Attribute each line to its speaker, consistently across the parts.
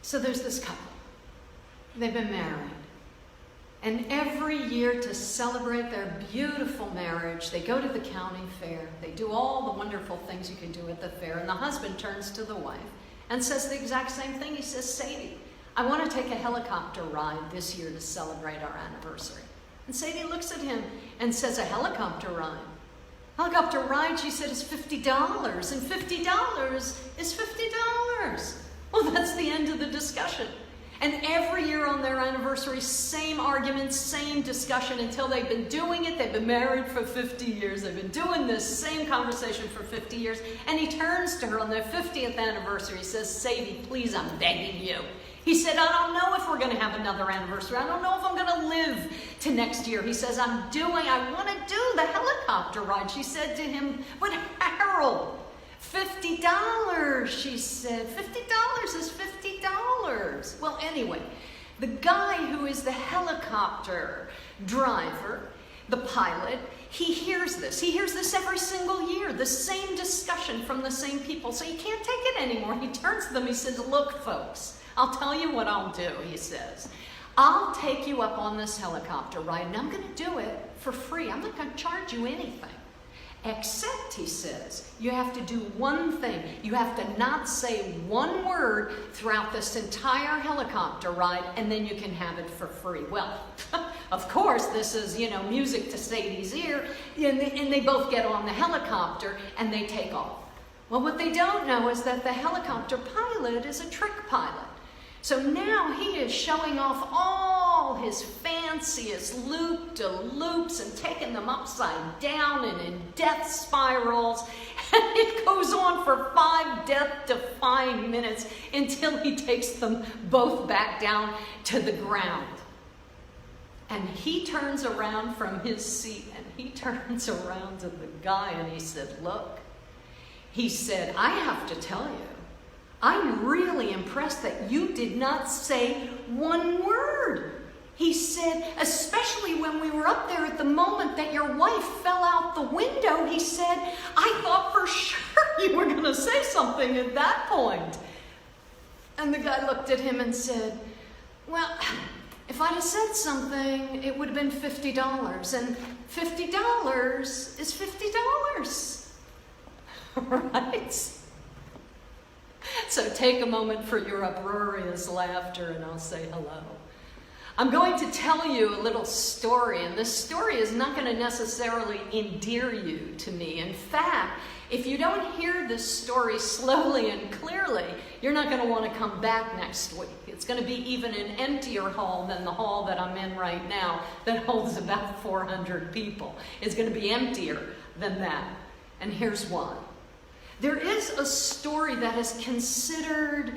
Speaker 1: So there's this couple. They've been married. And every year, to celebrate their beautiful marriage, they go to the county fair. They do all the wonderful things you can do at the fair. And the husband turns to the wife and says the exact same thing. He says, Sadie, I want to take a helicopter ride this year to celebrate our anniversary. And Sadie looks at him and says, a helicopter ride? Helicopter ride, she said, is $50. And $50 is $50. Well, that's the end of the discussion. And every year on their anniversary, same arguments, same discussion until they've been doing it. They've been married for 50 years. They've been doing this same conversation for 50 years. And he turns to her on their 50th anniversary. He says, Sadie, please, I'm begging you. He said, I don't know if we're going to have another anniversary. I don't know if I'm going to live to next year. He says, I want to do the helicopter ride. She said to him, but Harold, $50, she said. $50 is $50. Well, anyway, the guy who is the helicopter driver, the pilot, he hears this. He hears this every single year, the same discussion from the same people. So he can't take it anymore. He turns to them, he says, look, folks, I'll tell you what I'll do, he says. I'll take you up on this helicopter ride, and I'm going to do it for free. I'm not going to charge you anything. Except, he says, you have to do one thing. You have to not say one word throughout this entire helicopter ride, and then you can have it for free. Well, of course, this is, music to Sadie's ear, and they both get on the helicopter, and they take off. Well, what they don't know is that the helicopter pilot is a trick pilot. So now he is showing off all his fanciest loop-de-loops and taking them upside down and in death spirals. And it goes on for 5 death-defying minutes until he takes them both back down to the ground. And he turns around from his seat and he turns around to the guy and he said, look, he said, I have to tell you, I'm really impressed that you did not say one word. He said, especially when we were up there at the moment that your wife fell out the window, he said, I thought for sure you were going to say something at that point. And the guy looked at him and said, well, if I'd have said something, it would have been $50. And $50 is $50. Right? So take a moment for your uproarious laughter and I'll say hello. I'm going to tell you a little story, and this story is not going to necessarily endear you to me. In fact, if you don't hear this story slowly and clearly, you're not going to want to come back next week. It's going to be even an emptier hall than the hall that I'm in right now that holds about 400 people. It's going to be emptier than that. And here's why. There is a story that is considered,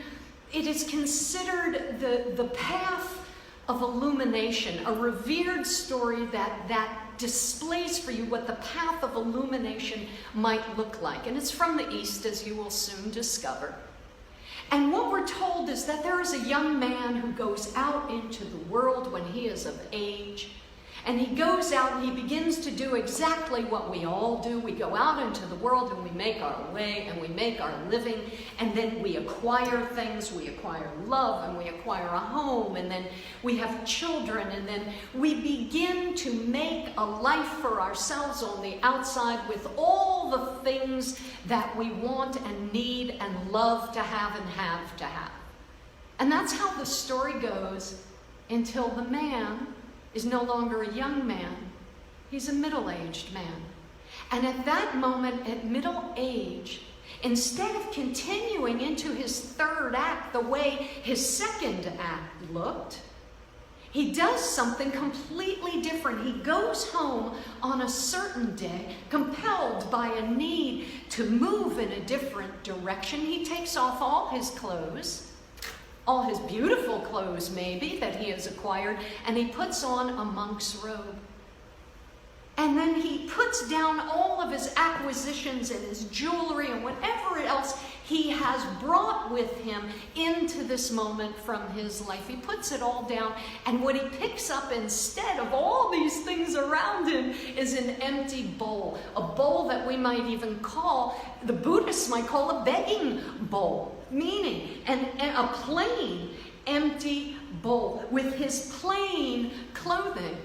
Speaker 1: the path of illumination, a revered story that displays for you what the path of illumination might look like. And it's from the East, as you will soon discover. And what we're told is that there is a young man who goes out into the world when he is of age. And he goes out and he begins to do exactly what we all do. We go out into the world and we make our way and we make our living, and then we acquire things. We acquire love and we acquire a home, and then we have children, and then we begin to make a life for ourselves on the outside with all the things that we want and need and love to have and have to have. And that's how the story goes until the man is no longer a young man, he's a middle-aged man. And at that moment, at middle age, instead of continuing into his third act the way his second act looked, he does something completely different. He goes home on a certain day, compelled by a need to move in a different direction. He takes off all his clothes, all his beautiful clothes maybe that he has acquired, and he puts on a monk's robe. And then he puts down all of his acquisitions and his jewelry and whatever else he has brought with him into this moment from his life. He puts it all down, and what he picks up instead of all these things around him is an empty bowl. A bowl that we might even call, the Buddhists might call a begging bowl, meaning a plain, empty bowl with his plain clothing.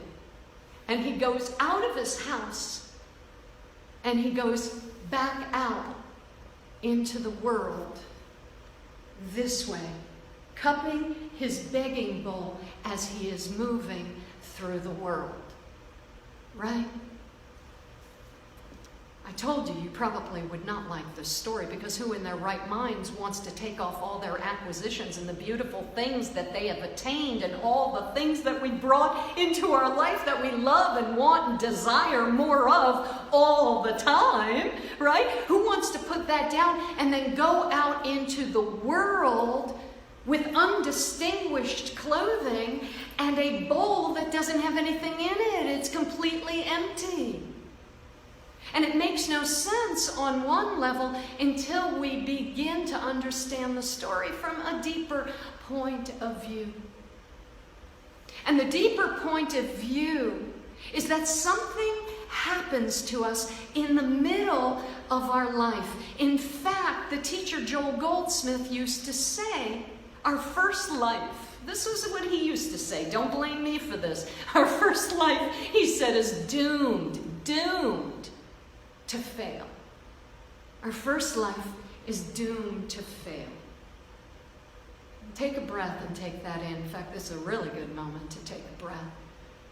Speaker 1: And he goes out of his house and he goes back out into the world this way, cupping his begging bowl as he is moving through the world. Right? I told you probably would not like this story, because who in their right minds wants to take off all their acquisitions and the beautiful things that they have attained and all the things that we brought into our life that we love and want and desire more of all the time, right? Who wants to put that down and then go out into the world with undistinguished clothing and a bowl that doesn't have anything in it? It's completely empty. And it makes no sense on one level until we begin to understand the story from a deeper point of view. And the deeper point of view is that something happens to us in the middle of our life. In fact, the teacher Joel Goldsmith used to say, our first life, this is what he used to say, don't blame me for this. Our first life, he said, is doomed to fail. Our first life is doomed to fail. Take a breath and take that in. In fact, this is a really good moment to take a breath.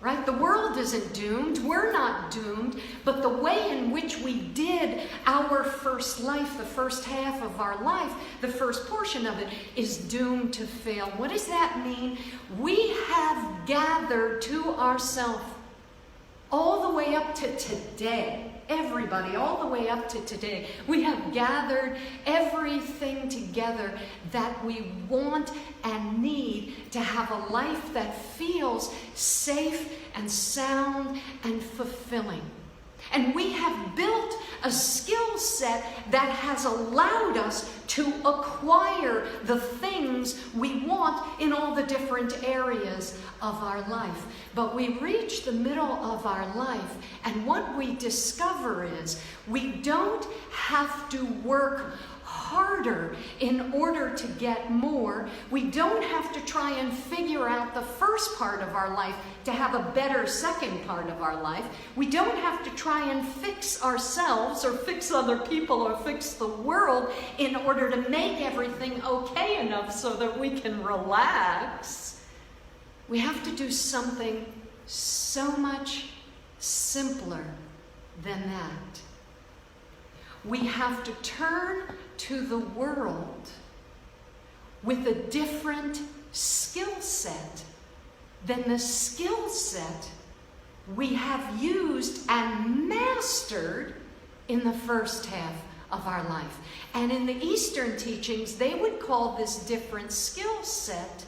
Speaker 1: Right? The world isn't doomed. We're not doomed. But the way in which we did our first life, the first half of our life, the first portion of it, is doomed to fail. What does that mean? We have gathered to ourselves all the way up to today. Everybody, all the way up to today, we have gathered everything together that we want and need to have a life that feels safe and sound and fulfilling. And we have built a skill set that has allowed us to acquire the things we want in all the different areas of our life. But we reach the middle of our life, and what we discover is we don't have to work harder in order to get more. We don't have to try and figure out the first part of our life to have a better second part of our life. We don't have to try and fix ourselves or fix other people or fix the world in order to make everything okay enough so that we can relax. We have to do something so much simpler than that. We have to turn to the world with a different skill set than the skill set we have used and mastered in the first half of our life. And in the Eastern teachings, they would call this different skill set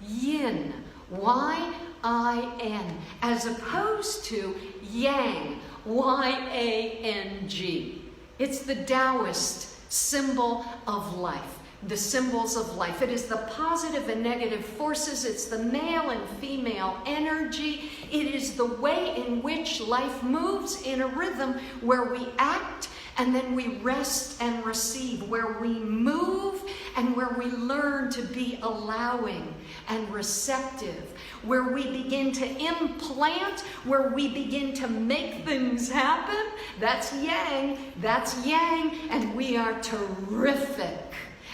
Speaker 1: yin, Y-I-N, as opposed to yang, Y-A-N-G. It's the Taoist symbol of life, the symbols of life. It is the positive and negative forces. It's the male and female energy. It is the way in which life moves in a rhythm where we act and then we rest and receive, where we move and where we learn to be allowing and receptive, where we begin to implant, where we begin to make things happen. That's yang, and we are terrific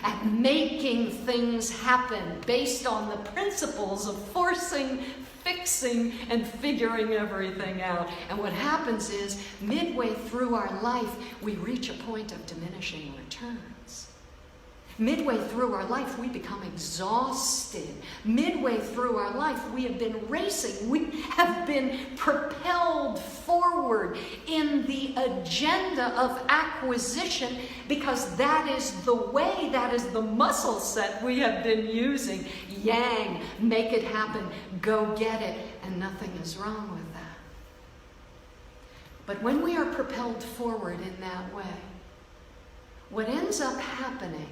Speaker 1: at making things happen based on the principles of forcing, fixing, and figuring everything out. And what happens is, midway through our life, we reach a point of diminishing returns. Midway through our life, we become exhausted. Midway through our life, we have been racing. We have been propelled forward in the agenda of acquisition because that is the way, that is the muscle set we have been using. Yang, make it happen, go get it, and nothing is wrong with that. But when we are propelled forward in that way, what ends up happening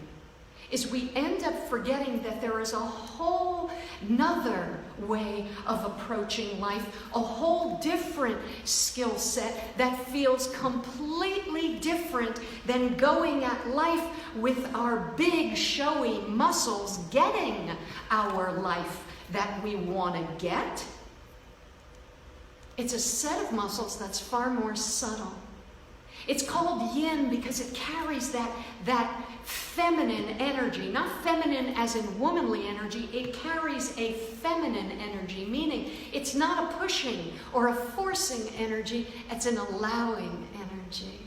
Speaker 1: is we end up forgetting that there is a whole nother way of approaching life, a whole different skill set that feels completely different than going at life with our big, showy muscles, getting our life that we want to get. It's a set of muscles that's far more subtle. It's called yin because it carries that feminine energy. Not feminine as in womanly energy. It carries a feminine energy, meaning it's not a pushing or a forcing energy. It's an allowing energy.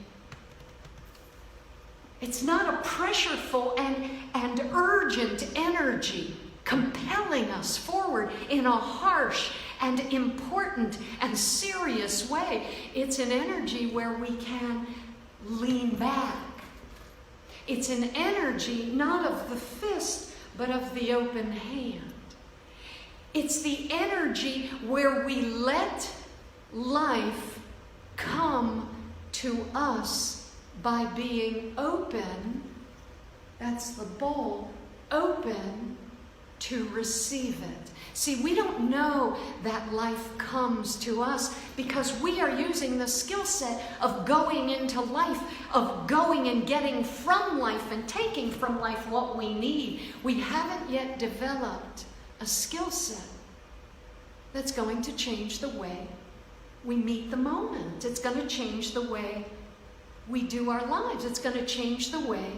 Speaker 1: It's not a pressureful and urgent energy compelling us forward in a harsh and important and serious way. It's an energy where we can lean back. It's an energy not of the fist, but of the open hand. It's the energy where we let life come to us by being open, that's the bowl, open to receive it. See, we don't know that life comes to us because we are using the skill set of going into life, of going and getting from life and taking from life what we need. We haven't yet developed a skill set that's going to change the way we meet the moment. It's going to change the way we do our lives. It's going to change the way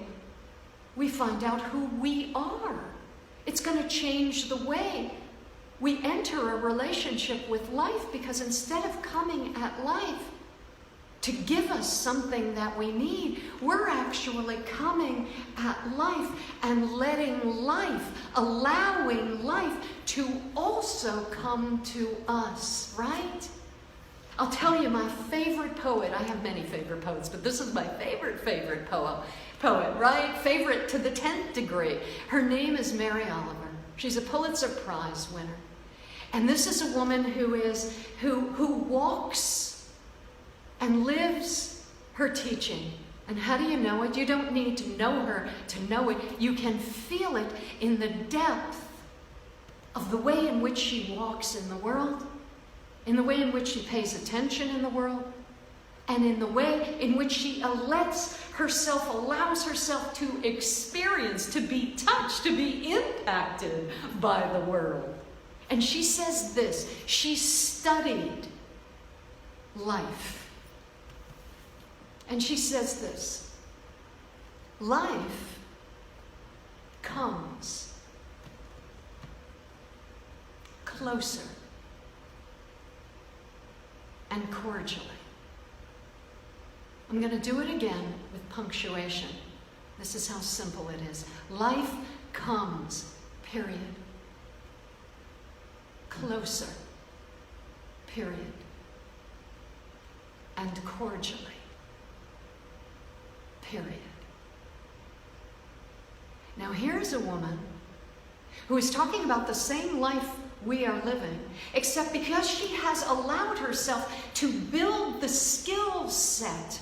Speaker 1: we find out who we are. It's going to change the way we enter a relationship with life, because instead of coming at life to give us something that we need, we're actually coming at life and letting life, allowing life to also come to us, right? I'll tell you my favorite poet. I have many favorite poets, but this is my favorite poet, right? Favorite to the 10th degree. Her name is Mary Oliver. She's a Pulitzer Prize winner. And this is a woman who walks and lives her teaching. And how do you know it? You don't need to know her to know it. You can feel it in the depth of the way in which she walks in the world, in the way in which she pays attention in the world, and in the way in which she allows herself to experience, to be touched, to be impacted by the world. And she says this: she studied life. And she says this: life comes closer and cordially. I'm going to do it again with punctuation. This is how simple it is. Life comes, period. Closer, period. And cordially, period. Now here's a woman who is talking about the same life we are living, except because she has allowed herself to build the skill set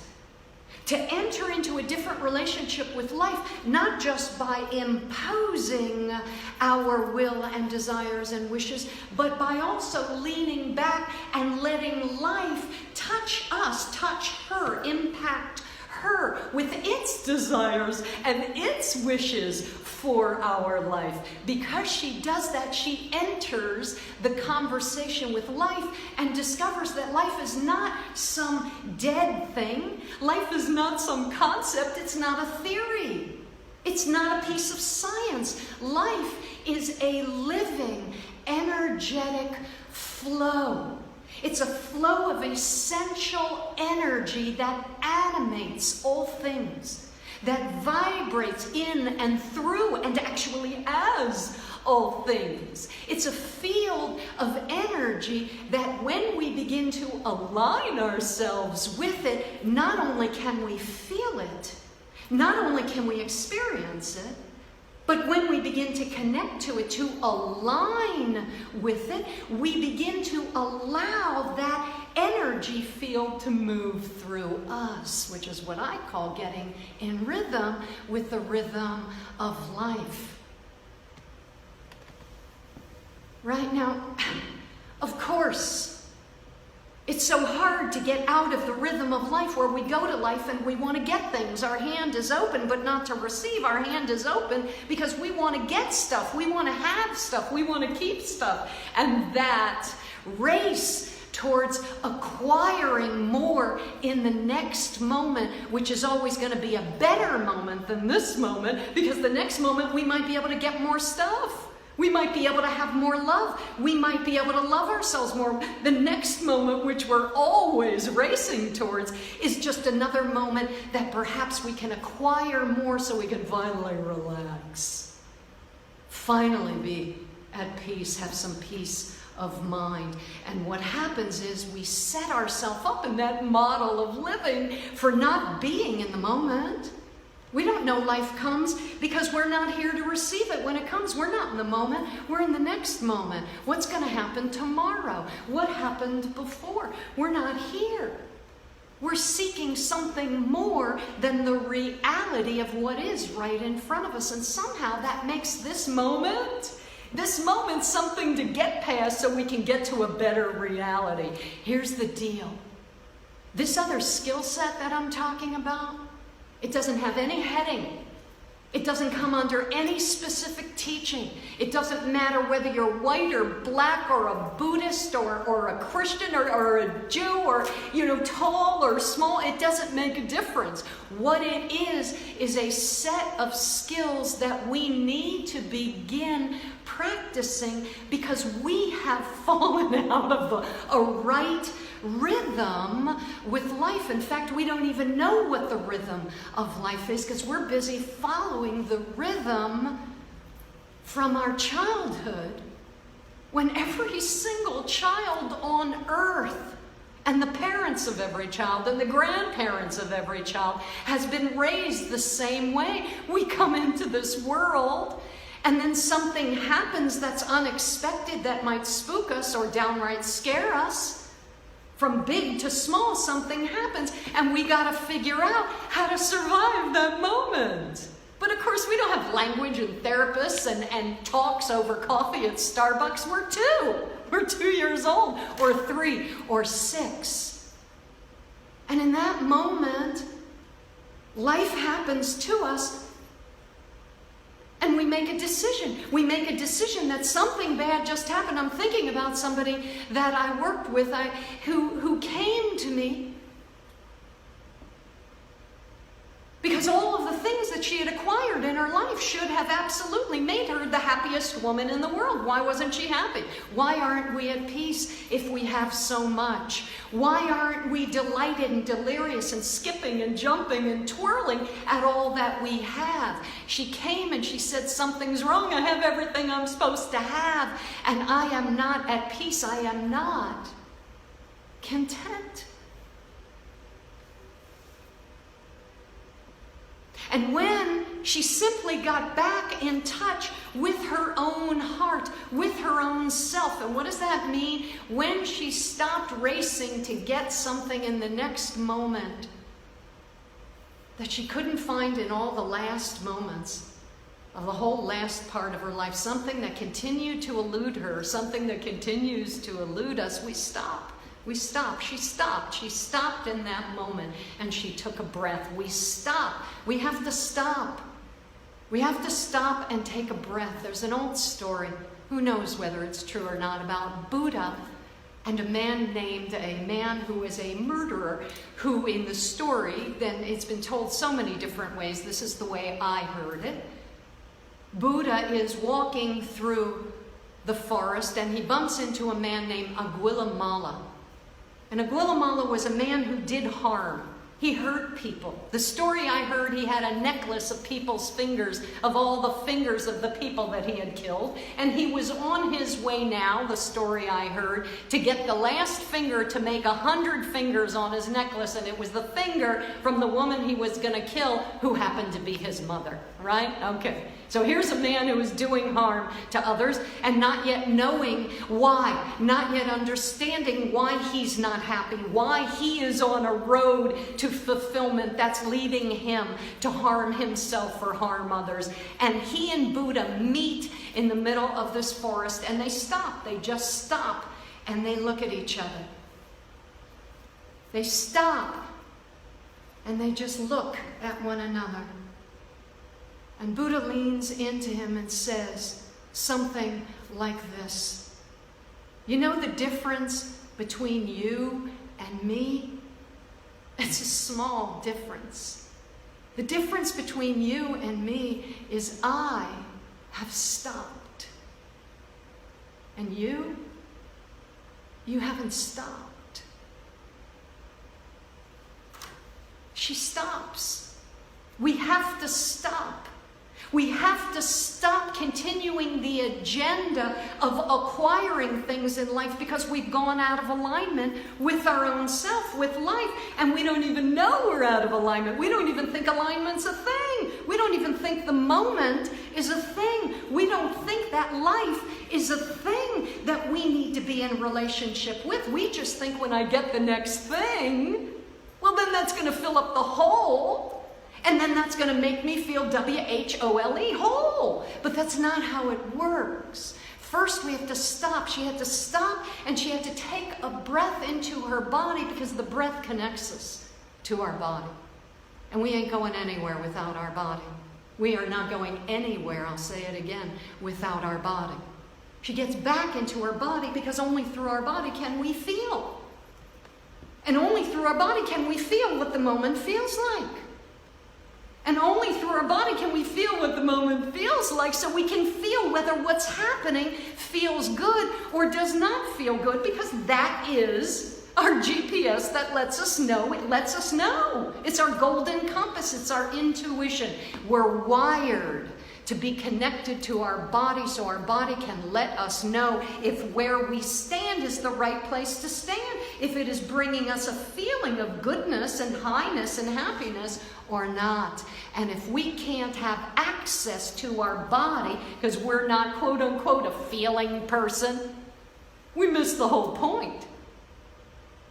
Speaker 1: to enter into a different relationship with life, not just by imposing our will and desires and wishes, but by also leaning back and letting life touch us, touch her, impact her with its desires and its wishes for our life. Because she does that, she enters the conversation with life and discovers that life is not some dead thing. Life is not some concept. It's not a theory. It's not a piece of science. Life is a living, energetic flow. It's a flow of essential energy that animates all things, that vibrates in and through and actually as all things. It's a field of energy that when we begin to align ourselves with it, not only can we feel it, not only can we experience it, but when we begin to connect to it, to align with it, we begin to allow that energy field to move through us, which is what I call getting in rhythm with the rhythm of life. Right now, of course, it's so hard to get out of the rhythm of life where we go to life and we want to get things. Our hand is open, but not to receive. Our hand is open because we want to get stuff. We want to have stuff. We want to keep stuff. And that race towards acquiring more in the next moment, which is always going to be a better moment than this moment, because the next moment we might be able to get more stuff. We might be able to have more love. We might be able to love ourselves more. The next moment, which we're always racing towards, is just another moment that perhaps we can acquire more so we can finally relax. Finally be at peace, have some peace of mind. And what happens is we set ourselves up in that model of living for not being in the moment. We don't know life comes because we're not here to receive it when it comes. We're not in the moment. We're in the next moment. What's going to happen tomorrow? What happened before? We're not here. We're seeking something more than the reality of what is right in front of us. And somehow that makes this moment something to get past so we can get to a better reality. Here's the deal. This other skill set that I'm talking about, it doesn't have any heading. It doesn't come under any specific teaching. It doesn't matter whether you're white or black or a Buddhist or a Christian or a Jew or, tall or small. It doesn't make a difference. What it is a set of skills that we need to begin practicing because we have fallen out of a right rhythm with life. In fact, we don't even know what the rhythm of life is because we're busy following the rhythm from our childhood, when every single child on earth and the parents of every child and the grandparents of every child has been raised the same way. We come into this world and then something happens that's unexpected that might spook us or downright scare us. From big to small, something happens, and we got to figure out how to survive that moment. But of course, we don't have language and therapists and talks over coffee at Starbucks. We're 2 years old, or 3, or 6. And in that moment, life happens to us, and we make a decision. We make a decision that something bad just happened. I'm thinking about somebody that I worked with who came to me because all of the things that she had acquired in her life should have absolutely made her the happiest woman in the world. Why wasn't she happy? Why aren't we at peace if we have so much? Why aren't we delighted and delirious and skipping and jumping and twirling at all that we have? She came and she said, something's wrong. I have everything I'm supposed to have, and I am not at peace. I am not content. And when she simply got back in touch with her own heart, with her own self, and what does that mean? When she stopped racing to get something in the next moment that she couldn't find in all the last moments of the whole last part of her life, something that continued to elude her, something that continues to elude us, we stop. We stop. She stopped. She stopped in that moment and she took a breath. We stop. We have to stop. We have to stop and take a breath. There's an old story, who knows whether it's true or not, about Buddha and a man who was a murderer, who in the story, then it's been told so many different ways. This is the way I heard it. Buddha is walking through the forest and he bumps into a man named Aguilamala. And Aguilamala was a man who did harm. He hurt people. The story I heard, he had a necklace of people's fingers, of all the fingers of the people that he had killed. And he was on his way now, the story I heard, to get the last finger to make 100 fingers on his necklace. And it was the finger from the woman he was going to kill, who happened to be his mother, right? Okay. So here's a man who is doing harm to others and not yet knowing why, not yet understanding why he's not happy, why he is on a road to fulfillment that's leading him to harm himself or harm others. And he and Buddha meet in the middle of this forest, and they stop. They just stop, and they look at each other. They stop, and they just look at one another. And Buddha leans into him and says something like this. You know the difference between you and me? It's a small difference. The difference between you and me is I have stopped. And you haven't stopped. She stops. We have to stop. We have to stop continuing the agenda of acquiring things in life because we've gone out of alignment with our own self, with life, and we don't even know we're out of alignment. We don't even think alignment's a thing. We don't even think the moment is a thing. We don't think that life is a thing that we need to be in relationship with. We just think when I get the next thing, well, then that's going to fill up the hole. And then that's going to make me feel W-H-O-L-E, whole. But that's not how it works. First, we have to stop. She had to stop, and she had to take a breath into her body because the breath connects us to our body. And we ain't going anywhere without our body. We are not going anywhere, I'll say it again, without our body. She gets back into her body because only through our body can we feel. And only through our body can we feel what the moment feels like. And only through our body can we feel what the moment feels like, so we can feel whether what's happening feels good or does not feel good, because that is our GPS that lets us know. It lets us know. It's our golden compass. It's our intuition. We're wired to be connected to our body so our body can let us know if where we stand is the right place to stand, if it is bringing us a feeling of goodness and highness and happiness or not. And if we can't have access to our body because we're not, quote unquote, a feeling person, we miss the whole point.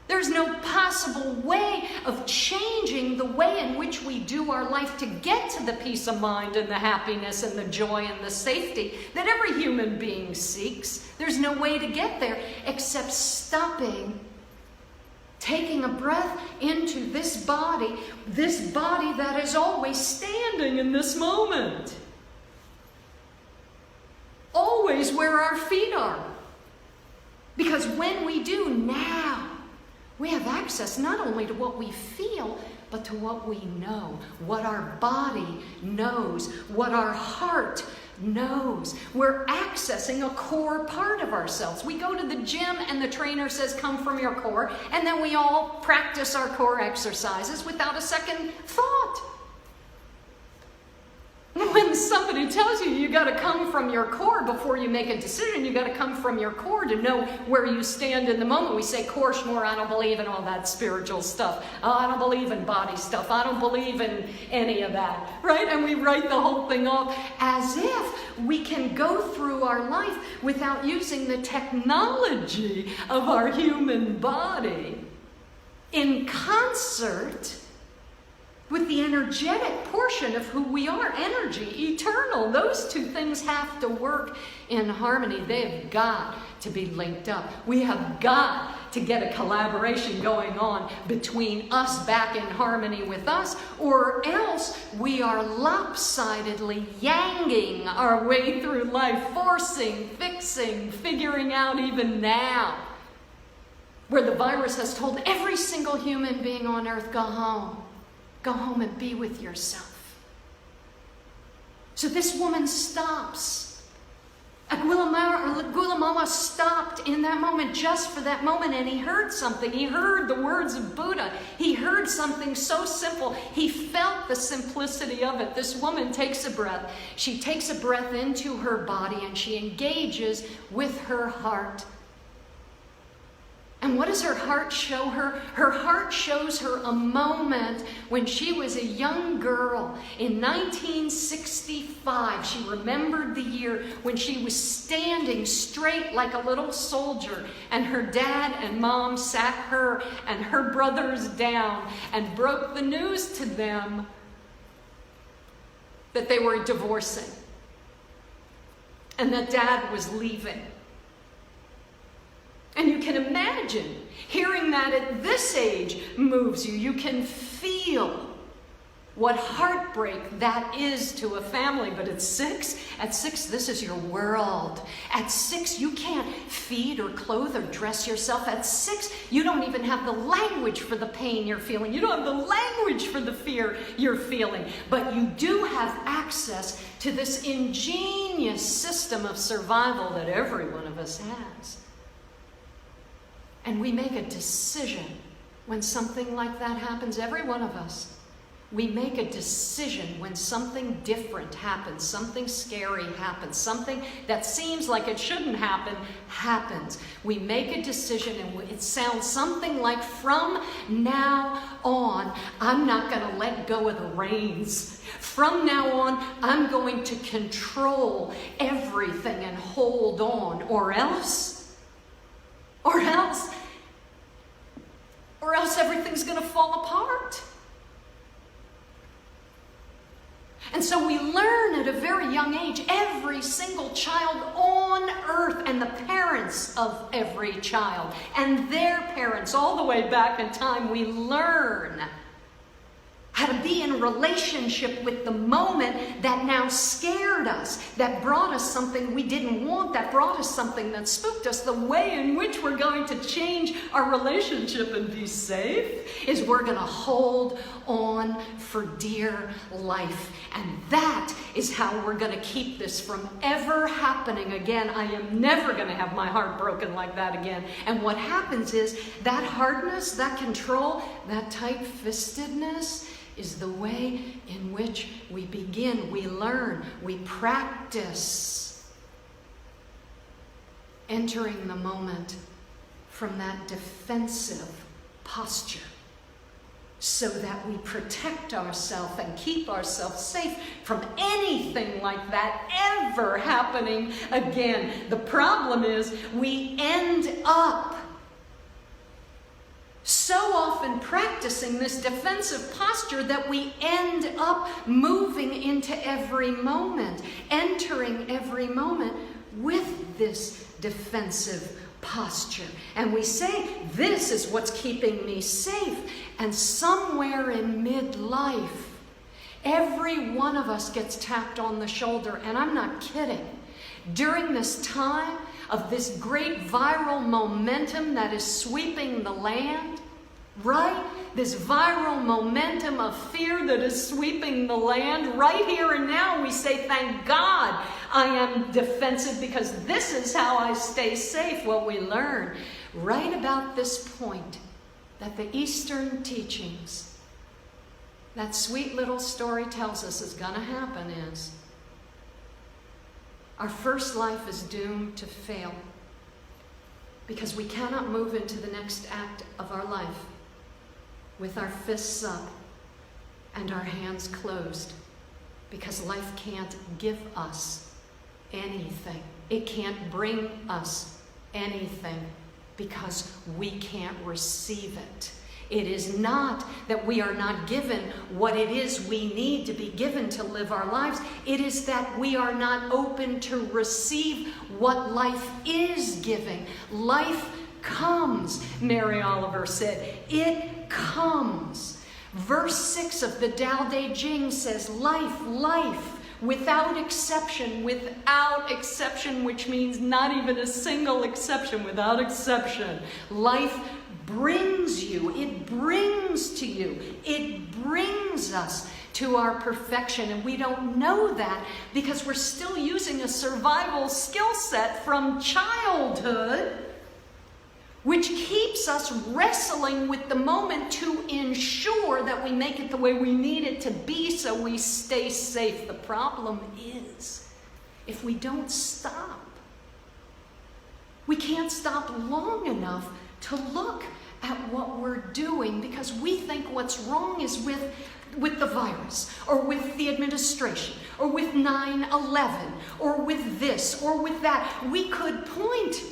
Speaker 1: There's no possible way of changing the way in which we do our life to get to the peace of mind and the happiness and the joy and the safety that every human being seeks. There's no way to get there except stopping, taking a breath into this body that is always standing in this moment. Always where our feet are. Because when we do now, we have access not only to what we feel, but to what we know, what our body knows, what our heart knows. We're accessing a core part of ourselves. We go to the gym and the trainer says, come from your core, and then we all practice our core exercises without a second thought. When somebody tells you you got to come from your core before you make a decision, you got to come from your core to know where you stand in the moment. We say, core shmore, I don't believe in all that spiritual stuff. Oh, I don't believe in body stuff. I don't believe in any of that, right? And we write the whole thing off as if we can go through our life without using the technology of our human body in concert with the energetic portion of who we are, energy, eternal. Those two things have to work in harmony. They've got to be linked up. We have got to get a collaboration going on between us back in harmony with us, or else we are lopsidedly yanging our way through life, forcing, fixing, figuring out even now, where the virus has told every single human being on earth, go home. Go home and be with yourself. So this woman stops. Aguilamala stopped in that moment, just for that moment, and he heard something. He heard the words of Buddha. He heard something so simple. He felt the simplicity of it. This woman takes a breath. She takes a breath into her body, and she engages with her heart. And what does her heart show her? Her heart shows her a moment when she was a young girl in 1965. She remembered the year when she was standing straight like a little soldier, and her dad and mom sat her and her brothers down and broke the news to them that they were divorcing and that dad was leaving. And you can imagine hearing that at this age moves you. You can feel what heartbreak that is to a family. But at 6, this is your world. At 6, you can't feed or clothe or dress yourself. At 6, you don't even have the language for the pain you're feeling. You don't have the language for the fear you're feeling. But you do have access to this ingenious system of survival that every one of us has. And we make a decision when something like that happens, every one of us. We make a decision when something different happens, something scary happens, something that seems like it shouldn't happen, happens. We make a decision, and it sounds something like, from now on, I'm not going to let go of the reins. From now on, I'm going to control everything and hold on, or else everything's going to fall apart. And so we learn at a very young age, every single child on earth, and the parents of every child, and their parents, all the way back in time, we learn how to be in relationship with the moment that now scared us, that brought us something we didn't want, that brought us something that spooked us. The way in which we're going to change our relationship and be safe is we're going to hold on for dear life. And that is how we're going to keep this from ever happening again. I am never going to have my heart broken like that again. And what happens is that hardness, that control, that tight-fistedness is the way in which we begin, we learn, we practice entering the moment from that defensive posture, so that we protect ourselves and keep ourselves safe from anything like that ever happening again. The problem is we end up so often practicing this defensive posture that we end up moving into every moment, entering every moment with this defensive posture. And we say, this is what's keeping me safe. And somewhere in midlife, every one of us gets tapped on the shoulder. And I'm not kidding. During this time of this great viral momentum that is sweeping the land, right? This viral momentum of fear that is sweeping the land, right here and now, we say, thank God I am defensive, because this is how I stay safe. What we learn right about this point, that the Eastern teachings, that sweet little story tells us is going to happen, is our first life is doomed to fail, because we cannot move into the next act of our life with our fists up and our hands closed, because life can't give us anything. It can't bring us anything, because we can't receive it. It is not that we are not given what it is we need to be given to live our lives. It is that we are not open to receive what life is giving. Life comes, Mary Oliver said. It comes. Verse 6 of the Tao Te Ching says, life, without exception, which means not even a single exception, without exception. Life brings you, it brings to you, it brings us to our perfection. And we don't know that because we're still using a survival skill set from childhood, which keeps us wrestling with the moment to ensure that we make it the way we need it to be so we stay safe. The problem is, if we don't stop, we can't stop long enough to look at what we're doing, because we think what's wrong is with the virus, or with the administration, or with 9/11, or with this, or with that. We could point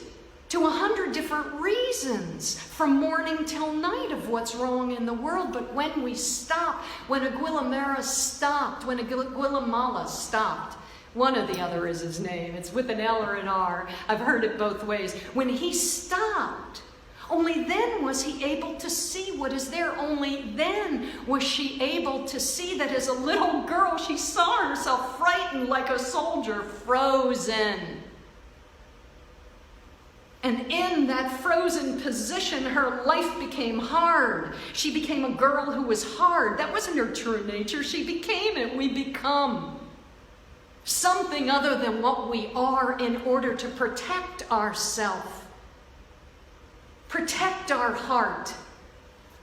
Speaker 1: to 100 different reasons from morning till night of what's wrong in the world. But when we stop, when Aguilera stopped, when Guatemala stopped, one or the other is his name. It's with an L or an R. I've heard it both ways. When he stopped, only then was he able to see what is there. Only then was she able to see that as a little girl, she saw herself frightened like a soldier, frozen. And in that frozen position, her life became hard. She became a girl who was hard. That wasn't her true nature. She became it. We become something other than what we are in order to protect ourselves, protect our heart,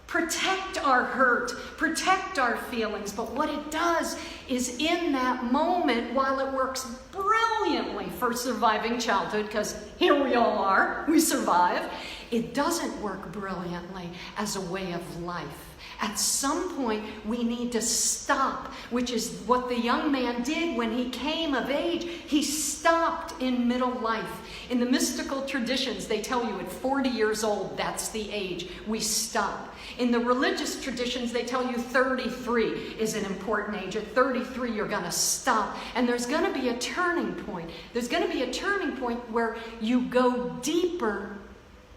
Speaker 1: protect our hurt, protect our feelings. But what it does is, in that moment, while it works brilliantly for surviving childhood, because here we all are, we survive, it doesn't work brilliantly as a way of life. At some point, we need to stop, which is what the young man did when he came of age. He stopped in middle life. In the mystical traditions, they tell you at 40 years old, that's the age we stop. In the religious traditions, they tell you 33 is an important age. At 33, you're going to stop. And there's going to be a turning point. There's going to be a turning point where you go deeper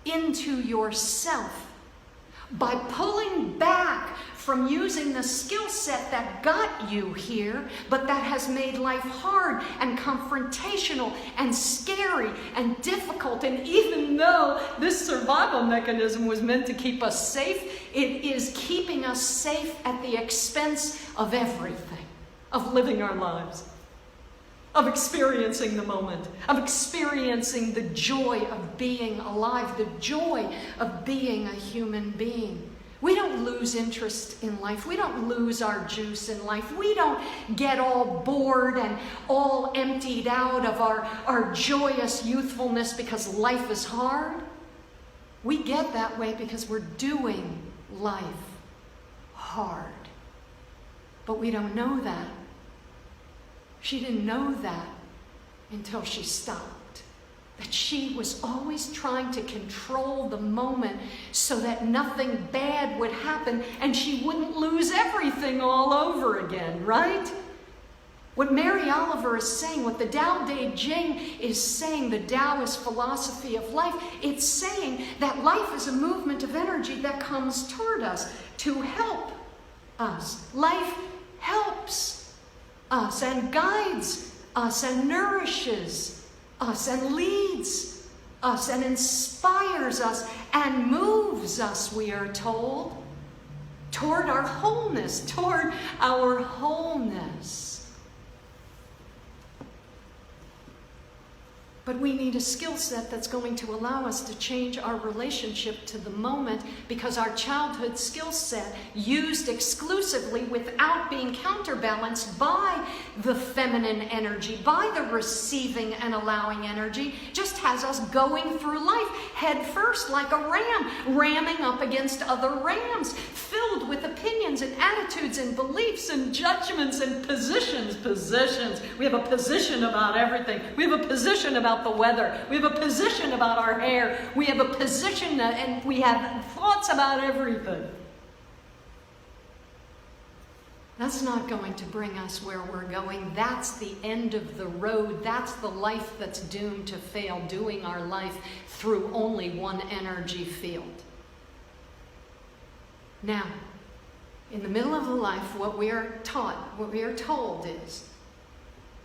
Speaker 1: into yourself by pulling back from using the skill set that got you here, but that has made life hard and confrontational and scary and difficult. And even though this survival mechanism was meant to keep us safe, it is keeping us safe at the expense of everything, of living our lives, of experiencing the moment, of experiencing the joy of being alive, the joy of being a human being. We don't lose interest in life. We don't lose our juice in life. We don't get all bored and all emptied out of our joyous youthfulness because life is hard. We get that way because we're doing life hard. But we don't know that. She didn't know that until she stopped. That she was always trying to control the moment so that nothing bad would happen and she wouldn't lose everything all over again, right? What Mary Oliver is saying, what the Tao Te Ching is saying, the Taoist philosophy of life, it's saying that life is a movement of energy that comes toward us to help us. Life helps us and guides us and nourishes us and leads us and inspires us and moves us, we are told, toward our wholeness, toward our wholeness. But we need a skill set that's going to allow us to change our relationship to the moment, because our childhood skill set, used exclusively without being counterbalanced by the feminine energy, by the receiving and allowing energy, just has us going through life head first like a ram, ramming up against other rams, filled with opinions and attitudes and beliefs and judgments and positions. We have a position about everything. We have a position about the weather. We have a position about our hair. We have a position and we have thoughts about everything. That's not going to bring us where we're going. That's the end of the road. That's the life that's doomed to fail, doing our life through only one energy field. Now, in the middle of the life, what we are taught, what we are told is,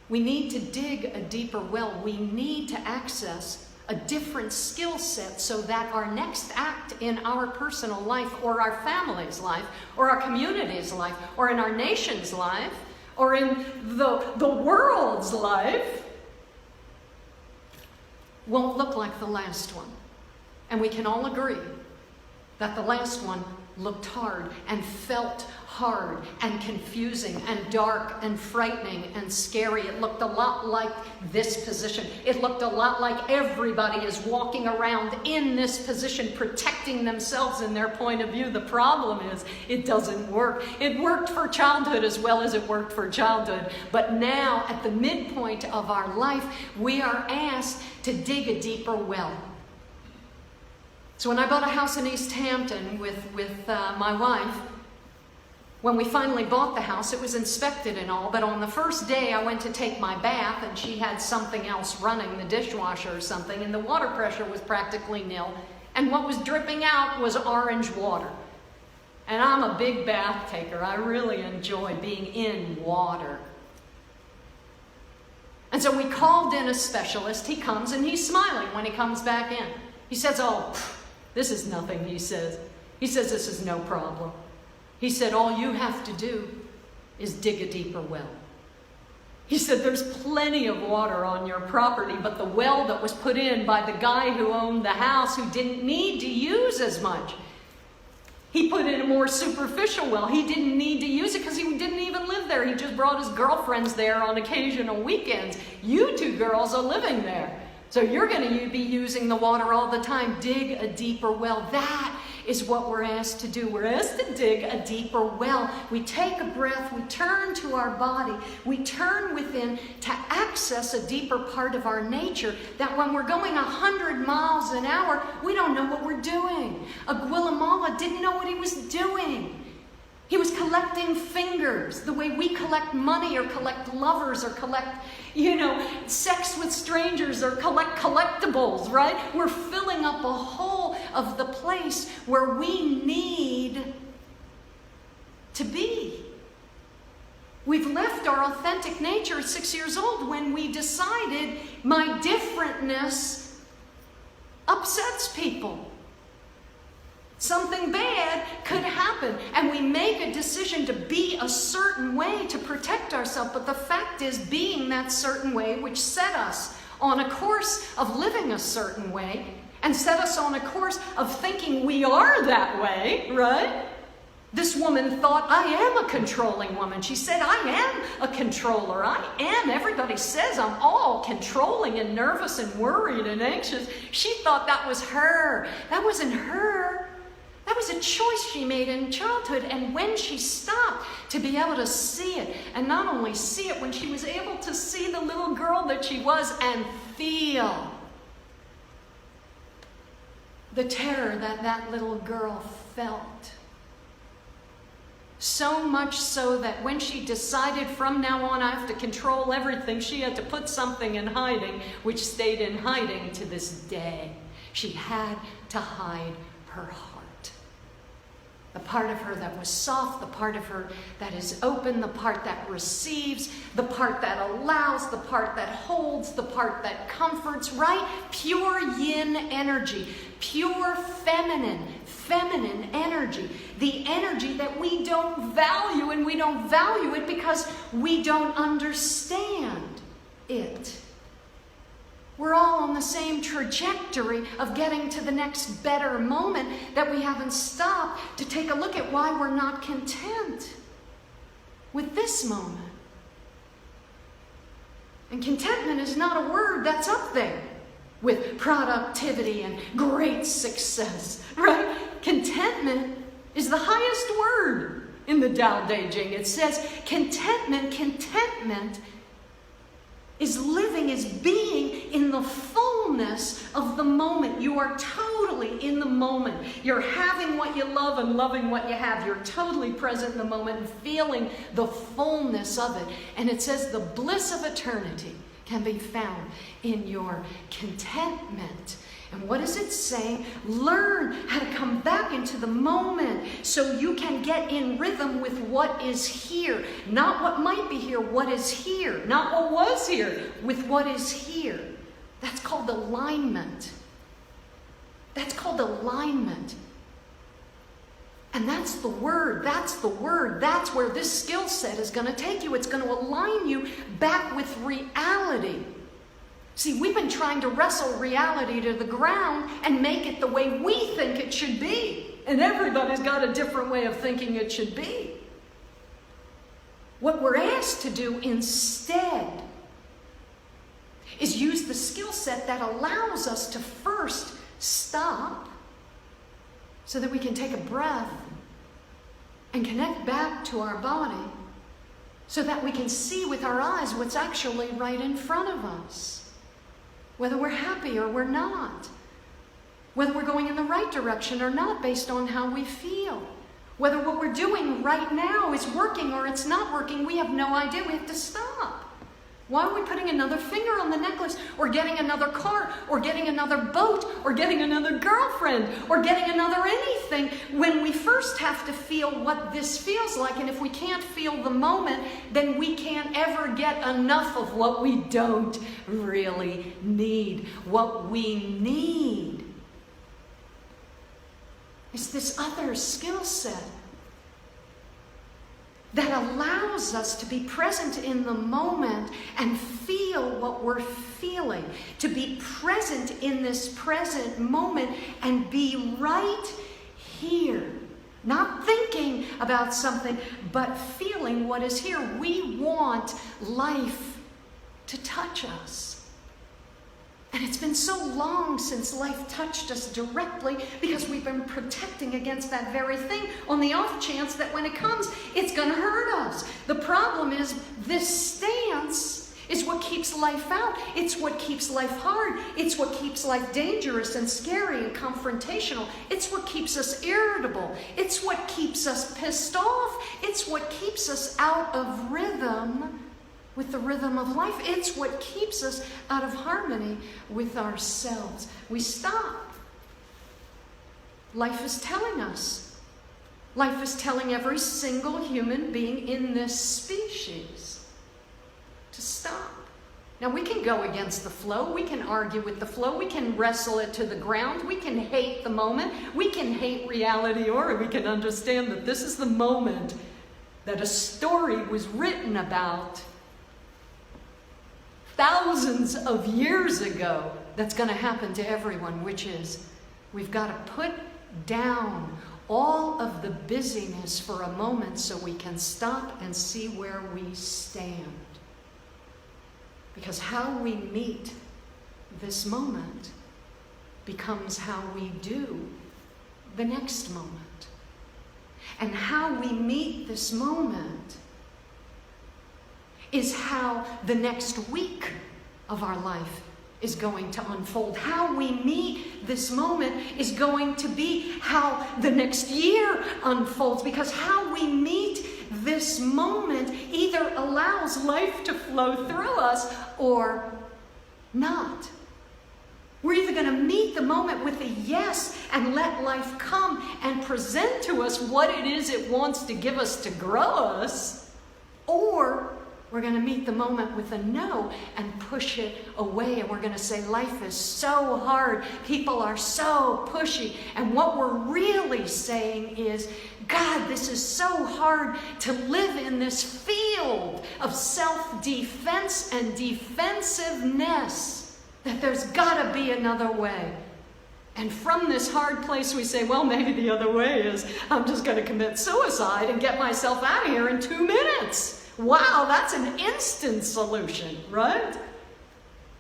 Speaker 1: we need to dig a deeper well. We need to access a different skill set so that our next act in our personal life or our family's life or our community's life or in our nation's life or in the world's life won't look like the last one. And we can all agree that the last one looked hard and felt hard and confusing and dark and frightening and scary. It looked a lot like this position. It looked a lot like everybody is walking around in this position, protecting themselves in their point of view. The problem is it doesn't work. It worked for childhood as well as it worked for childhood. But now, at the midpoint of our life, we are asked to dig a deeper well. So when I bought a house in East Hampton with my wife, when we finally bought the house, it was inspected and all, but on the first day I went to take my bath and she had something else running, the dishwasher or something, and the water pressure was practically nil, and what was dripping out was orange water. And I'm a big bath taker. I really enjoy being in water. And so we called in a specialist. He comes and he's smiling when he comes back in. He says, "Oh, this is nothing," he says. He says, "This is no problem." He said, "All you have to do is dig a deeper well." He said, "There's plenty of water on your property, but the well that was put in by the guy who owned the house, who didn't need to use as much, he put in a more superficial well. He didn't need to use it because he didn't even live there. He just brought his girlfriends there on occasional weekends. You two girls are living there, so you're going to be using the water all the time. Dig a deeper well." That is what we're asked to do. We're asked to dig a deeper well. We take a breath, we turn to our body, we turn within to access a deeper part of our nature, that when we're going 100 miles an hour, we don't know what we're doing. Aguilamala didn't know what he was doing. He was collecting fingers the way we collect money or collect lovers or collect, sex with strangers or collect collectibles, right? We're filling up a hole of the place where we need to be. We've left our authentic nature at 6 years old when we decided my differentness upsets people. Something bad could happen, and we make a decision to be a certain way to protect ourselves. But the fact is, being that certain way, which set us on a course of living a certain way, and set us on a course of thinking we are that way, right? This woman thought, "I am a controlling woman." She said, "I am a controller. I am. Everybody says I'm all controlling and nervous and worried and anxious." She thought that was her. That wasn't her. That was a choice she made in childhood. And when she stopped to be able to see it, and not only see it, when she was able to see the little girl that she was and feel the terror that that little girl felt. So much so that when she decided from now on I have to control everything, she had to put something in hiding, which stayed in hiding to this day. She had to hide her heart. The part of her that was soft, the part of her that is open, the part that receives, the part that allows, the part that holds, the part that comforts, right? Pure yin energy, pure feminine energy. The energy that we don't value, and we don't value it because we don't understand it. We're all on the same trajectory of getting to the next better moment, that we haven't stopped to take a look at why we're not content with this moment. And contentment is not a word that's up there with productivity and great success, right? Contentment is the highest word in the Tao Te Ching. It says contentment is living, is being in the fullness of the moment. You are totally in the moment. You're having what you love and loving what you have. You're totally present in the moment and feeling the fullness of it. And it says the bliss of eternity can be found in your contentment. And what is it saying? Learn how to come back into the moment so you can get in rhythm with what is here. Not what might be here, what is here. Not what was here, with what is here. That's called alignment. That's called alignment. And that's the word. That's the word. That's where this skill set is going to take you. It's going to align you back with reality. See, we've been trying to wrestle reality to the ground and make it the way we think it should be. And everybody's got a different way of thinking it should be. What we're asked to do instead is use the skill set that allows us to first stop so that we can take a breath and connect back to our body so that we can see with our eyes what's actually right in front of us. Whether we're happy or we're not. Whether we're going in the right direction or not based on how we feel. Whether what we're doing right now is working or it's not working, we have no idea. We have to stop. Why are we putting another finger on the necklace, or getting another car, or getting another boat, or getting another girlfriend, or getting another anything, when we first have to feel what this feels like? And if we can't feel the moment, then we can't ever get enough of what we don't really need. What we need is this other skill set that allows us to be present in the moment and feel what we're feeling. To be present in this present moment and be right here. Not thinking about something, but feeling what is here. We want life to touch us. And it's been so long since life touched us directly because we've been protecting against that very thing on the off chance that when it comes, it's going to hurt us. The problem is this stance is what keeps life out. It's what keeps life hard. It's what keeps life dangerous and scary and confrontational. It's what keeps us irritable. It's what keeps us pissed off. It's what keeps us out of rhythm with the rhythm of life. It's what keeps us out of harmony with ourselves. We stop. Life is telling us. Life is telling every single human being in this species to stop. Now we can go against the flow. We can argue with the flow. We can wrestle it to the ground. We can hate the moment. We can hate reality, or we can understand that this is the moment that a story was written about thousands of years ago that's going to happen to everyone, which is we've got to put down all of the busyness for a moment so we can stop and see where we stand. Because how we meet this moment becomes how we do the next moment. And how we meet this moment is how the next week of our life is going to unfold. How we meet this moment is going to be how the next year unfolds, because how we meet this moment either allows life to flow through us or not. We're either going to meet the moment with a yes and let life come and present to us what it is it wants to give us to grow us, or we're going to meet the moment with a no and push it away. And we're going to say, life is so hard. People are so pushy. And what we're really saying is, God, this is so hard to live in this field of self-defense and defensiveness, that there's got to be another way. And from this hard place we say, well, maybe the other way is I'm just going to commit suicide and get myself out of here in 2 minutes. Wow, that's an instant solution, right?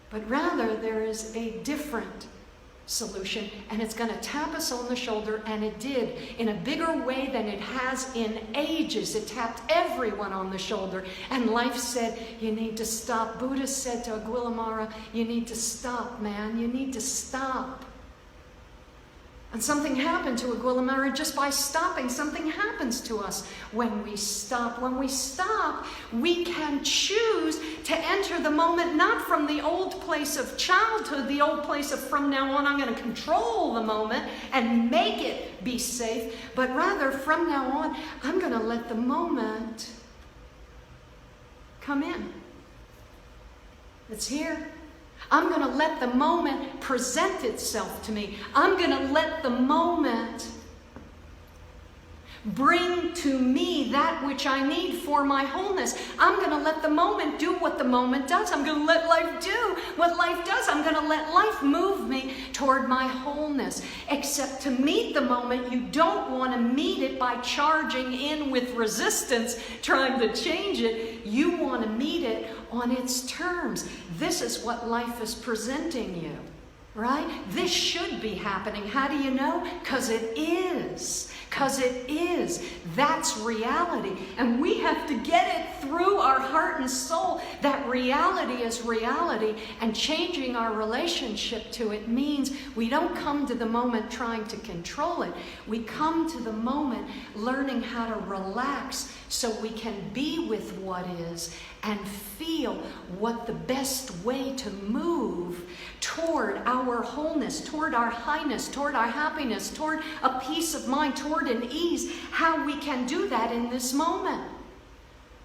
Speaker 1: But rather, there is a different solution, and it's going to tap us on the shoulder, and it did in a bigger way than it has in ages. It tapped everyone on the shoulder, and life said, you need to stop. Buddha said to Aguilamara, you need to stop, man. You need to stop. And something happened to Aguilamara just by stopping. Something happens to us when we stop. When we stop, we can choose to enter the moment not from the old place of childhood, the old place of from now on I'm going to control the moment and make it be safe, but rather from now on I'm going to let the moment come in. It's here. I'm going to let the moment present itself to me. I'm going to let the moment Bring to me that which I need for my wholeness. I'm going to let the moment do what the moment does. I'm going to let life do what life does. I'm going to let life move me toward my wholeness. Except to meet the moment, you don't want to meet it by charging in with resistance, trying to change it. You want to meet it on its terms. This is what life is presenting you, right? This should be happening. How do you know? Because it is. Because it is. That's reality. And we have to get it through our heart and soul that reality is reality. And changing our relationship to it means we don't come to the moment trying to control it. We come to the moment learning how to relax so we can be with what is and feel what the best way to move toward our wholeness, toward our highness, toward our happiness, toward a peace of mind, toward an ease, how we can do that in this moment.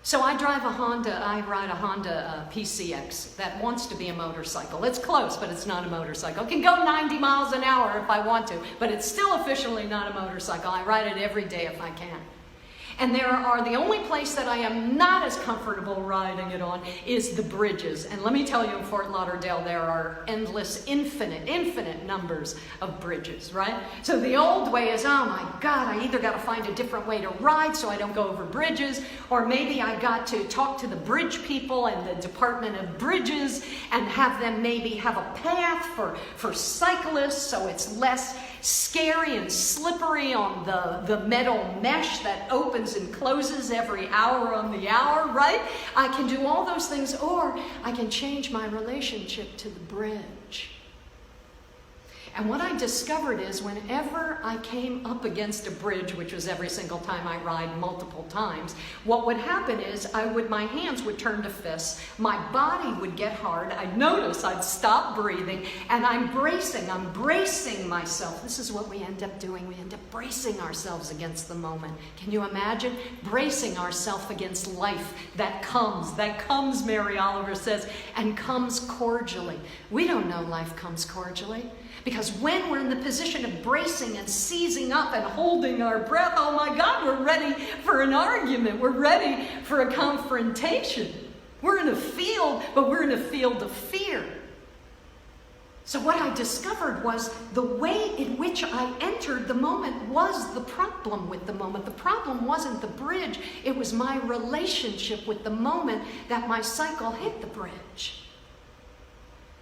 Speaker 1: So I ride a Honda PCX that wants to be a motorcycle. It's close, but it's not a motorcycle. It can go 90 miles an hour if I want to, but it's still officially not a motorcycle. I ride it every day if I can. And the only place that I am not as comfortable riding it on is the bridges. And let me tell you, in Fort Lauderdale, there are endless, infinite numbers of bridges, right? So the old way is, oh my God, I either got to find a different way to ride so I don't go over bridges, or maybe I got to talk to the bridge people and the Department of Bridges and have them maybe have a path for cyclists so it's less scary and slippery on the metal mesh that opens and closes every hour on the hour, right? I can do all those things, or I can change my relationship to the bridge. And what I discovered is whenever I came up against a bridge, which was every single time I ride multiple times, what would happen is my hands would turn to fists, my body would get hard, I'd notice I'd stop breathing, and I'm bracing myself. This is what we end up doing. We end up bracing ourselves against the moment. Can you imagine? Bracing ourselves against life that comes, Mary Oliver says, and comes cordially. We don't know life comes cordially. Because when we're in the position of bracing and seizing up and holding our breath, oh my God, we're ready for an argument. We're ready for a confrontation. We're in a field, but we're in a field of fear. So what I discovered was the way in which I entered the moment was the problem with the moment. The problem wasn't the bridge. It was my relationship with the moment that my cycle hit the bridge.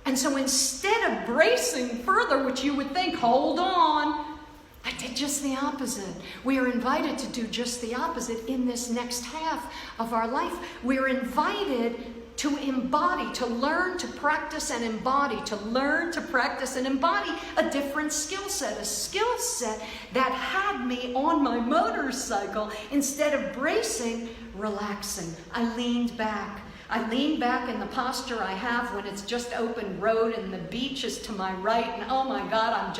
Speaker 1: And so instead of bracing further, which you would think, hold on, I did just the opposite. We are invited to do just the opposite in this next half of our life. We're invited to embody, to learn, to practice and embody, a different skill set, a skill set that had me on my motorcycle. Instead of bracing, relaxing. I leaned back in the posture I have when it's just open road and the beach is to my right, and oh my God, I'm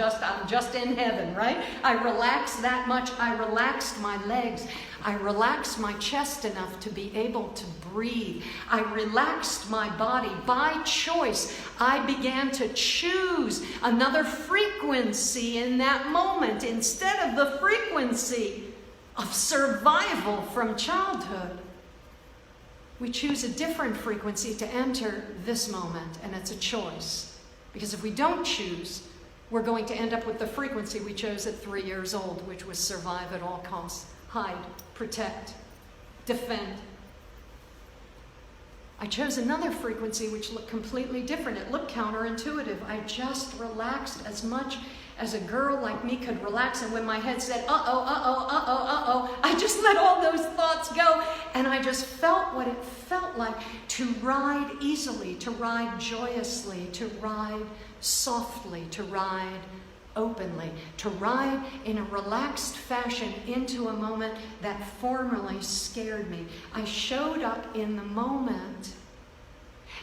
Speaker 1: just in heaven, right? I relaxed that much. I relaxed my legs. I relaxed my chest enough to be able to breathe. I relaxed my body. By choice, I began to choose another frequency in that moment instead of the frequency of survival from childhood. We choose a different frequency to enter this moment, and it's a choice. Because if we don't choose, we're going to end up with the frequency we chose at 3 years old, which was survive at all costs, hide, protect, defend. I chose another frequency which looked completely different. It looked counterintuitive. I just relaxed as much as a girl like me could relax, and when my head said, I just let all those thoughts go, and I just felt what it felt like to ride easily, to ride joyously, to ride softly, to ride openly, to ride in a relaxed fashion into a moment that formerly scared me. I showed up in the moment.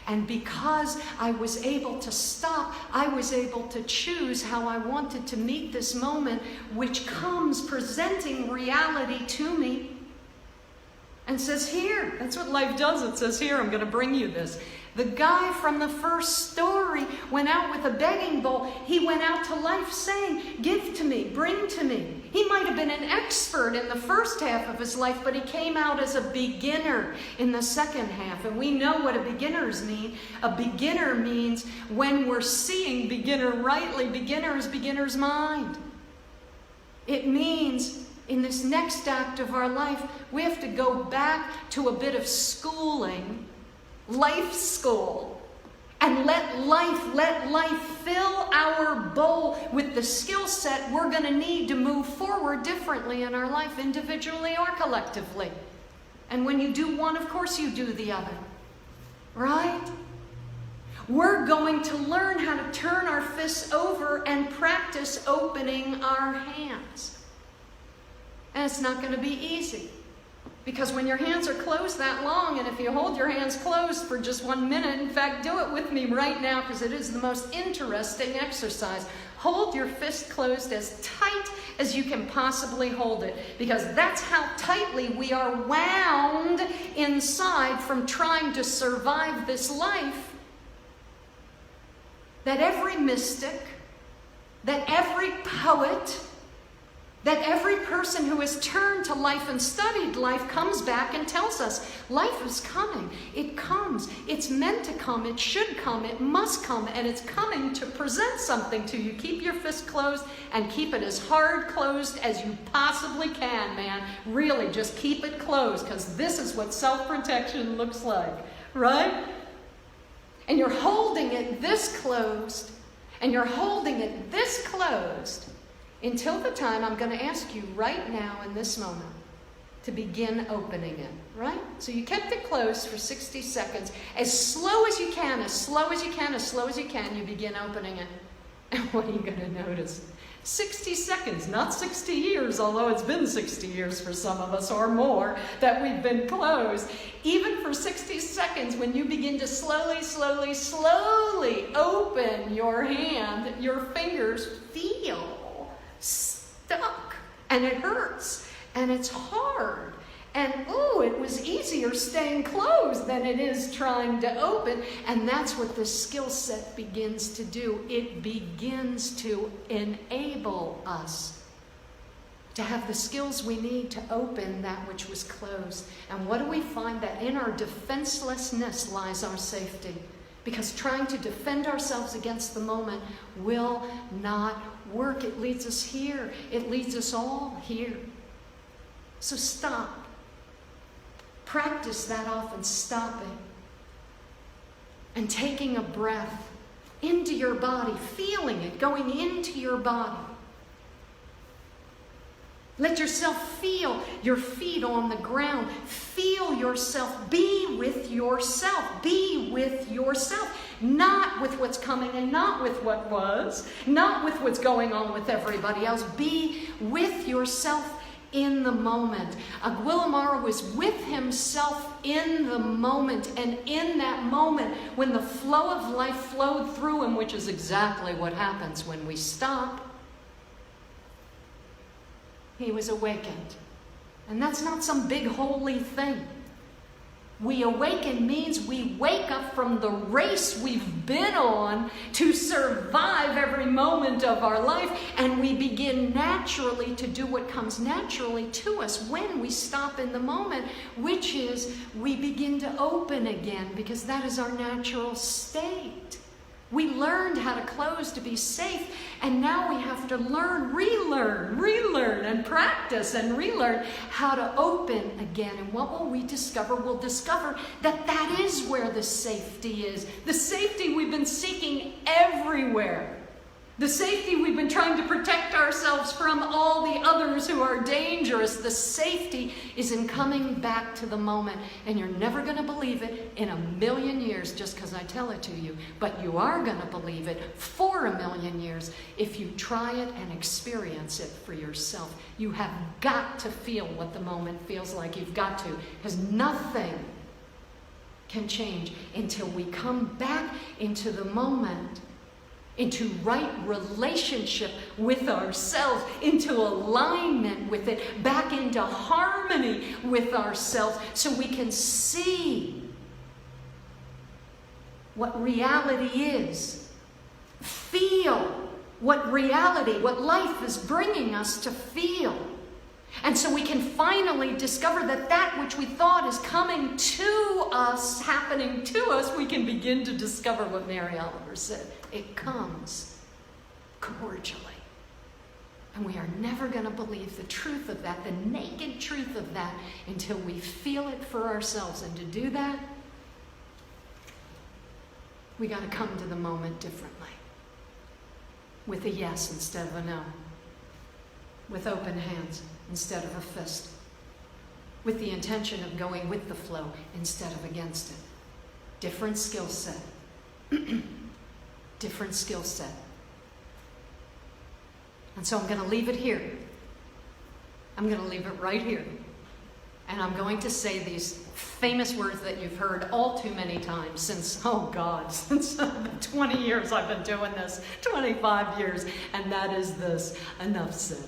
Speaker 1: And because I was able to stop, I was able to choose how I wanted to meet this moment, which comes presenting reality to me and says, here, that's what life does. It says, here, I'm going to bring you this. The guy from the first story went out with a begging bowl. He went out to life saying, give to me, bring to me. He might have been an expert in the first half of his life, but he came out as a beginner in the second half. And we know what a beginners mean. A beginner means, when we're seeing beginner rightly, beginner is beginner's mind. It means in this next act of our life, we have to go back to a bit of schooling, life school, and let life fill our bowl with the skill set we're going to need to move forward differently in our life, individually or collectively. And when you do one, of course you do the other. Right? We're going to learn how to turn our fists over and practice opening our hands. And it's not going to be easy. Because when your hands are closed that long, and if you hold your hands closed for just 1 minute, in fact, do it with me right now because it is the most interesting exercise. Hold your fist closed as tight as you can possibly hold it, because that's how tightly we are wound inside from trying to survive this life. That every mystic, that every poet, that every person who has turned to life and studied life comes back and tells us, life is coming. It comes. It's meant to come. It should come. It must come. And it's coming to present something to you. Keep your fist closed and keep it as hard closed as you possibly can, man. Really, just keep it closed, because this is what self-protection looks like, right? And you're holding it this closed, and you're holding it this closed, until the time I'm going to ask you right now in this moment to begin opening it, right? So you kept it closed for 60 seconds. As slow as you can, as slow as you can, as slow as you can, you begin opening it. And what are you going to notice? 60 seconds, not 60 years, although it's been 60 years for some of us or more that we've been closed. Even for 60 seconds, when you begin to slowly, slowly, slowly open your hand, your fingers feel stuck, and it hurts, and it's hard, and it was easier staying closed than it is trying to open. And that's what this skill set begins to do. It begins to enable us to have the skills we need to open that which was closed. And what do we find? That in our defenselessness lies our safety. Because trying to defend ourselves against the moment will not work. It leads us here. It leads us all here. So stop. Practice that often, stopping. And taking a breath into your body, feeling it going into your body. Let yourself feel your feet on the ground. Feel yourself. Be with yourself. Be with yourself. Not with what's coming and not with what was. Not with what's going on with everybody else. Be with yourself in the moment. Aguilamara was with himself in the moment. And in that moment, when the flow of life flowed through him, which is exactly what happens when we stop, he was awakened. And that's not some big holy thing. We awaken means we wake up from the race we've been on to survive every moment of our life, and we begin naturally to do what comes naturally to us when we stop in the moment, which is we begin to open again, because that is our natural state. We learned how to close to be safe, and now we have to relearn, and practice and relearn how to open again. And what will we discover? We'll discover that that is where the safety is. The safety we've been seeking everywhere. The safety we've been trying to protect ourselves from all the others who are dangerous. The safety is in coming back to the moment. And you're never going to believe it in 1,000,000 years just because I tell it to you. But you are going to believe it for 1,000,000 years if you try it and experience it for yourself. You have got to feel what the moment feels like. You've got to. Because nothing can change until we come back into the moment, into right relationship with ourselves, into alignment with it, back into harmony with ourselves, so we can see what reality is feel what reality, what life is bringing us to feel. And so we can finally discover that that which we thought is coming to us, happening to us, we can begin to discover what Mary Oliver said. It comes cordially. And we are never going to believe the truth of that, the naked truth of that, until we feel it for ourselves. And to do that, we got to come to the moment differently. With a yes instead of a no. With open hands instead of a fist. With the intention of going with the flow instead of against it. Different skill set. Different skill set. And so I'm going to leave it here. I'm going to leave it right here. And I'm going to say these famous words that you've heard all too many times since, oh God, since the 20 years I've been doing this, 25 years. And that is this: enough said.